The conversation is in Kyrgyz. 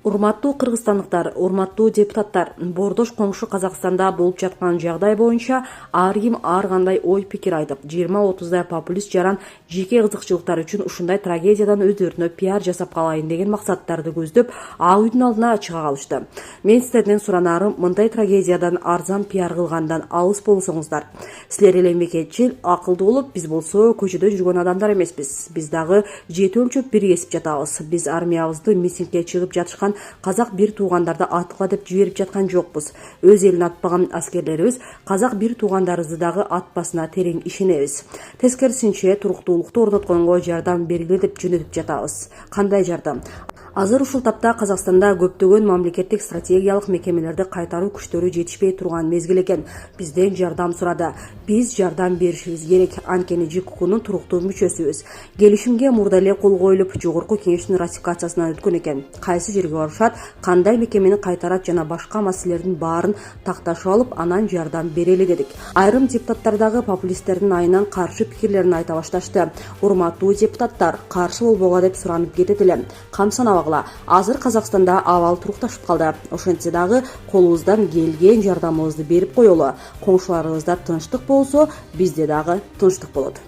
Урматтуу кыргызстандыктар, урматтуу депутаттар, бордош коңшу Казакстанда болуп жаткан жагдай боюнча ар ким ар кандай ой пикир айтып, 20-30дай популист жаран жеке кызыкчылыктары үчүн ушундай трагедиядан өздөрүнө пиар жасап калайын деген максаттарды көздөп, ак үйдүн алдына чыга калышты. Мен сиздерден суранарым, мындай трагедиядан арзан пиар кылгандан алыс болсоңуздар. Силер эле мекенчил, акылдуу болуп, биз болсо көчөдө жүргөн адамдар эмеспиз. Биз дагы жети өлчөп биргесип жатабыз. Биз армиябызды митингге чыгып жатышкан казак бир туугандарды аткыла деп жиберип жаткан жокпуз. Өз элин атпаган аскерлерибиз казак бир туугандарыбызды дагы атпасына терең ишенебиз. Тескерисинче туруктуулукту орнотконго жардам бергиле деп жөнөтүп жатабыз. Кандай жардам? Азыр ушул тапта Казакстанда көптөгөн мамлекеттик стратегиялык мекемелерди кайтаруу күчтөрү жетишпей турган мезгил экен. Бизден жардам сурады. Биз жардам беришибиз керек. Анткени ЖКХнын туруктуу мүчөсүбүз. Келишимге мурда эле кол коюлуп, жогорку кеңештин ратификациясынан өткөн экен. Кайсы жерге барышат, кандай мекемени кайтарат жана башка маселелердин баарын такташып алып, анан жардам берели дедик. Айрым депутаттар дагы популисттердин айынан каршы пикирлерин айта башташты. Урматтуу депутаттар, каршы болбогула деп суранып кетет элем. Камсанабагыла. Азыр Казакстанда абал турукташып калды. Ошентсе дагы колубуздан келген жардамыбызды берип коелу. Коңшуларыбызда тынчтык болсо, бизде дагы тынчтык болот.